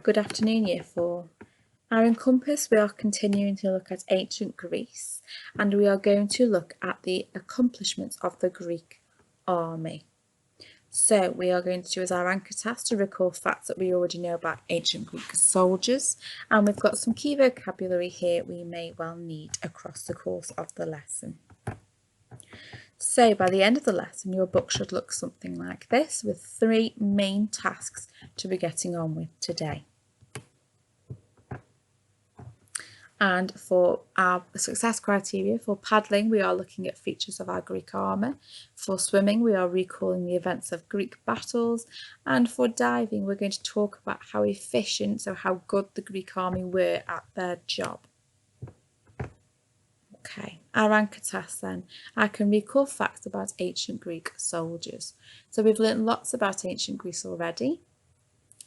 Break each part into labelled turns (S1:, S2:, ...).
S1: Good afternoon, Year 4. Our Encompass, we are continuing to look at ancient Greece, and we are going to look at the accomplishments of the Greek army. So we are going to do as our anchor task to recall facts that we already know about ancient Greek soldiers, and we've got some key vocabulary here we may well need across the course of the lesson. So by the end of the lesson, your book should look something like this, with 3 main tasks to be getting on with today. And for our success criteria, for paddling, we are looking at features of our Greek armour. For swimming, we are recalling the events of Greek battles. And for diving, we're going to talk about how efficient, so how good the Greek army were at their job. Okay, our anchor task then. I can recall facts about ancient Greek soldiers. So we've learnt lots about ancient Greece already.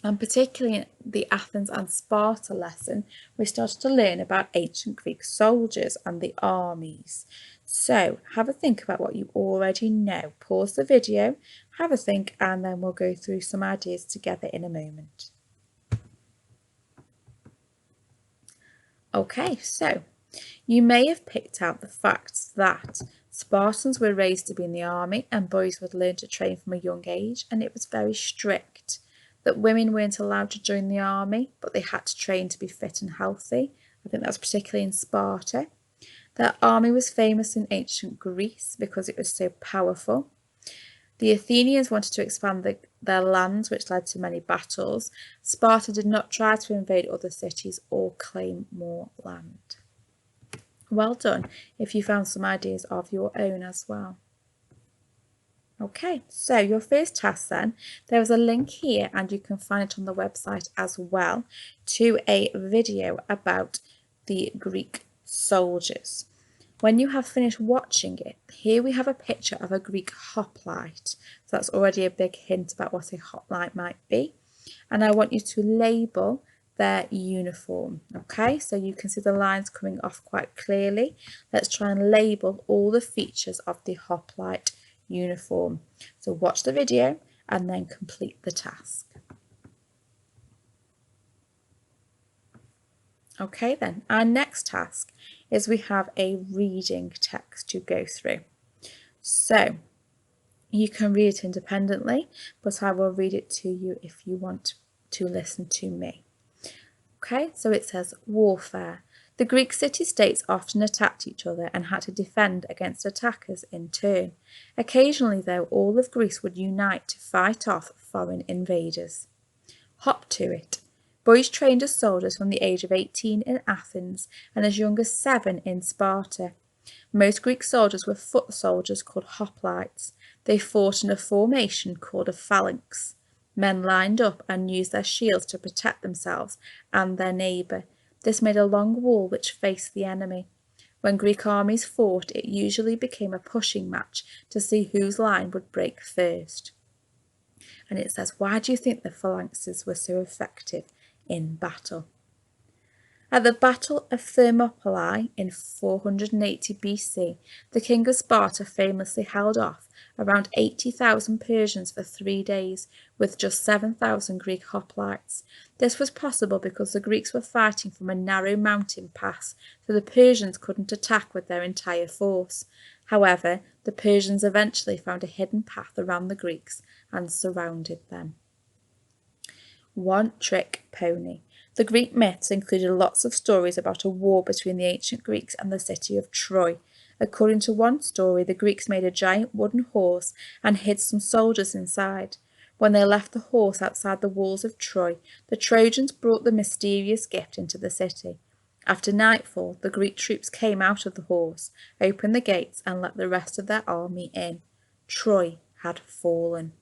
S1: And particularly in the Athens and Sparta lesson, we started to learn about ancient Greek soldiers and the armies. So have a think about what you already know. Pause the video, have a think, and then we'll go through some ideas together in a moment. Okay, so you may have picked out the facts that Spartans were raised to be in the army and boys would learn to train from a young age, and it was very strict. That women weren't allowed to join the army, but they had to train to be fit and healthy. I think that was particularly in Sparta. Their army was famous in ancient Greece because it was so powerful. The Athenians wanted to expand their lands, which led to many battles. Sparta did not try to invade other cities or claim more land. Well done if you found some ideas of your own as well. Okay, so your first task then, there is a link here and you can find it on the website as well to a video about the Greek soldiers. When you have finished watching it, here we have a picture of a Greek hoplite. So that's already a big hint about what a hoplite might be. And I want you to label their uniform. Okay, so you can see the lines coming off quite clearly. Let's try and label all the features of the hoplite uniform. So watch the video and then complete the task. Okay then, our next task is we have a reading text to go through. So you can read it independently, but I will read it to you if you want to listen to me. Okay, so it says warfare. The Greek city-states often attacked each other and had to defend against attackers in turn. Occasionally, though, all of Greece would unite to fight off foreign invaders. Hop to it. Boys trained as soldiers from the age of 18 in Athens and as young as 7 in Sparta. Most Greek soldiers were foot soldiers called hoplites. They fought in a formation called a phalanx. Men lined up and used their shields to protect themselves and their neighbour. This made a long wall which faced the enemy. When Greek armies fought, it usually became a pushing match to see whose line would break first. And it says, why do you think the phalanxes were so effective in battle? At the Battle of Thermopylae in 480 BC, the king of Sparta famously held off around 80,000 Persians for 3 days with just 7,000 Greek hoplites. This was possible because the Greeks were fighting from a narrow mountain pass, so the Persians couldn't attack with their entire force. However, the Persians eventually found a hidden path around the Greeks and surrounded them. One-trick pony. The Greek myths included lots of stories about a war between the ancient Greeks and the city of Troy. According to one story, the Greeks made a giant wooden horse and hid some soldiers inside. When they left the horse outside the walls of Troy, the Trojans brought the mysterious gift into the city. After nightfall, the Greek troops came out of the horse, opened the gates, and let the rest of their army in. Troy had fallen.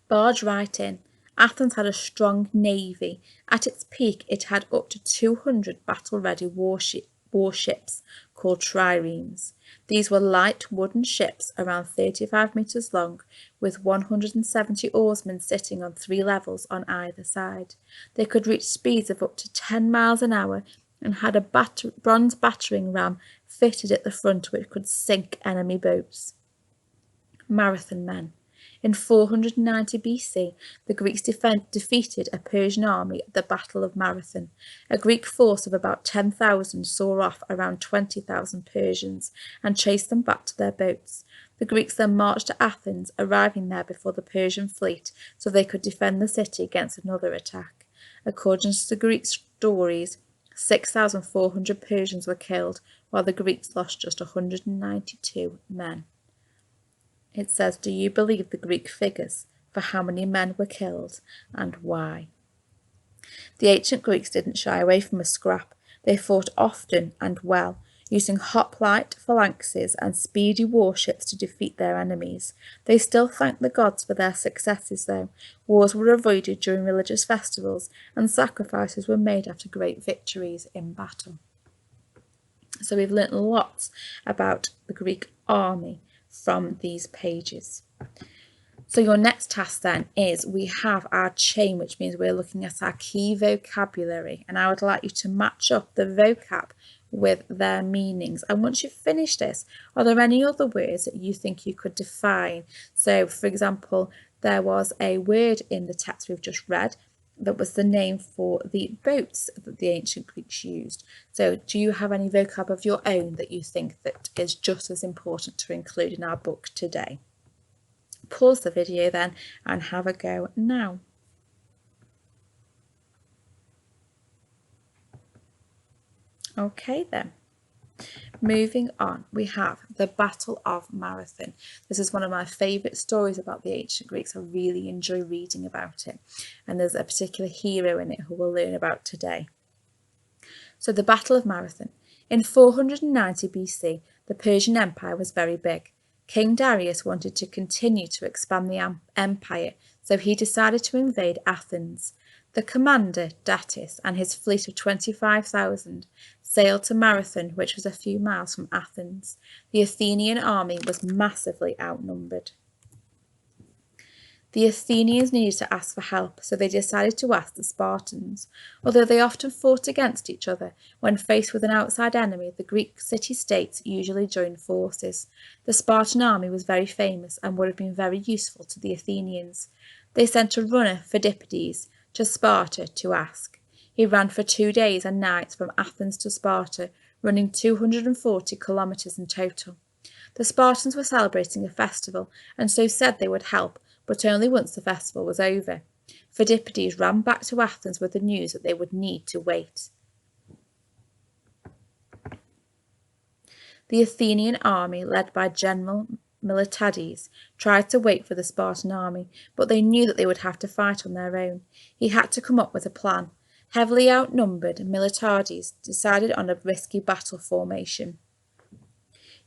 S1: Barge right in. Athens had a strong navy. At its peak, it had up to 200 battle-ready warships called triremes. These were light wooden ships around 35 metres long, with 170 oarsmen sitting on 3 levels on either side. They could reach speeds of up to 10 miles an hour and had a bronze battering ram fitted at the front which could sink enemy boats. Marathon men. In 490 BC, the Greeks defeated a Persian army at the Battle of Marathon. A Greek force of about 10,000 saw off around 20,000 Persians and chased them back to their boats. The Greeks then marched to Athens, arriving there before the Persian fleet so they could defend the city against another attack. According to the Greek stories, 6,400 Persians were killed, while the Greeks lost just 192 men. It says, do you believe the Greek figures for how many men were killed and why? The ancient Greeks didn't shy away from a scrap. They fought often and well, using hoplite phalanxes and speedy warships to defeat their enemies. They still thanked the gods for their successes, though. Wars were avoided during religious festivals, and sacrifices were made after great victories in battle. So we've learnt lots about the Greek army from these pages. So your next task then is we have our chain, which means we're looking at our key vocabulary, and I would like you to match up the vocab with their meanings. And once you've finished this, are there any other words that you think you could define? So for example, there was a word in the text we've just read that was the name for the boats that the ancient Greeks used. So do you have any vocab of your own that you think that is just as important to include in our book today? Pause the video then and have a go now. Okay then. Moving on, we have the Battle of Marathon. This is one of my favourite stories about the ancient Greeks. I really enjoy reading about it. And there's a particular hero in it who we'll learn about today. So the Battle of Marathon. In 490 BC, the Persian Empire was very big. King Darius wanted to continue to expand the empire, so he decided to invade Athens. The commander, Datis, and his fleet of 25,000 sailed to Marathon, which was a few miles from Athens. The Athenian army was massively outnumbered. The Athenians needed to ask for help, so they decided to ask the Spartans. Although they often fought against each other, when faced with an outside enemy, the Greek city-states usually joined forces. The Spartan army was very famous and would have been very useful to the Athenians. They sent a runner, Phidippides, to Sparta to ask. He ran for 2 days and nights from Athens to Sparta, running 240 kilometres in total. The Spartans were celebrating a festival and so said they would help, but only once the festival was over. Phidippides ran back to Athens with the news that they would need to wait. The Athenian army, led by General Miltiades, tried to wait for the Spartan army, but they knew that they would have to fight on their own. He had to come up with a plan. Heavily outnumbered, Miltiades decided on a risky battle formation.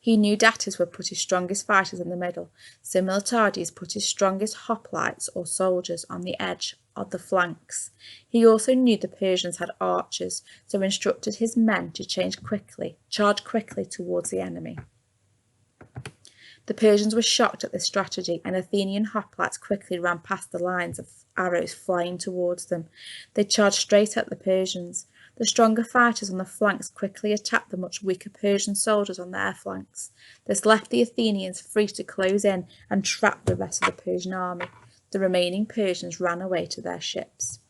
S1: He knew Datis would put his strongest fighters in the middle, so Miltiades put his strongest hoplites or soldiers on the edge of the flanks. He also knew the Persians had archers, so instructed his men to charge quickly towards the enemy. The Persians were shocked at this strategy, and Athenian hoplites quickly ran past the lines of arrows flying towards them. They charged straight at the Persians. The stronger fighters on the flanks quickly attacked the much weaker Persian soldiers on their flanks. This left the Athenians free to close in and trap the rest of the Persian army. The remaining Persians ran away to their ships.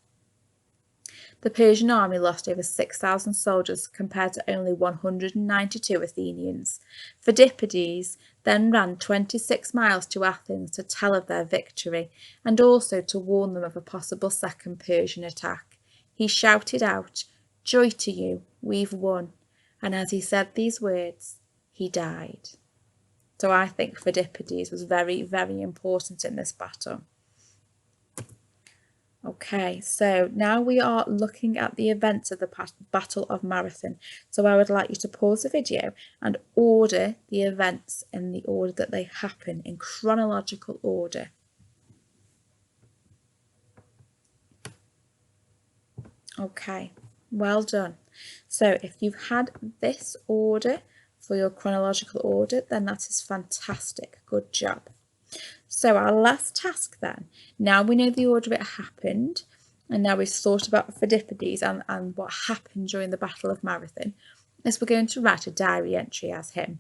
S1: The Persian army lost over 6,000 soldiers compared to only 192 Athenians. Phidippides then ran 26 miles to Athens to tell of their victory and also to warn them of a possible second Persian attack. He shouted out, "Joy to you, we've won." And as he said these words, he died. So I think Phidippides was very, very important in this battle. Okay, so now we are looking at the events of the Battle of Marathon. So I would like you to pause the video and order the events in the order that they happen, in chronological order. Okay, well done. So if you've had this order for your chronological order, then that is fantastic. Good job. So our last task then, now we know the order it happened, and now we've thought about Phidippides and what happened during the Battle of Marathon, is we're going to write a diary entry as him.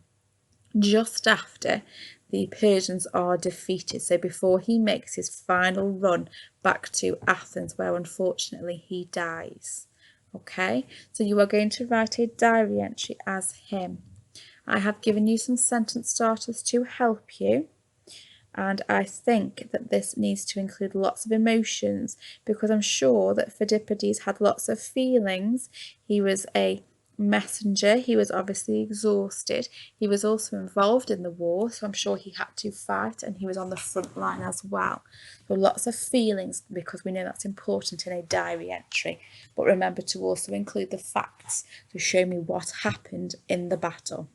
S1: Just after the Persians are defeated. So before he makes his final run back to Athens, where unfortunately he dies. Okay, so you are going to write a diary entry as him. I have given you some sentence starters to help you. And I think that this needs to include lots of emotions, because I'm sure that Phidippides had lots of feelings. He was a messenger. He was obviously exhausted. He was also involved in the war, so I'm sure he had to fight, and he was on the front line as well. So lots of feelings, because we know that's important in a diary entry. But remember to also include the facts to show me what happened in the battle.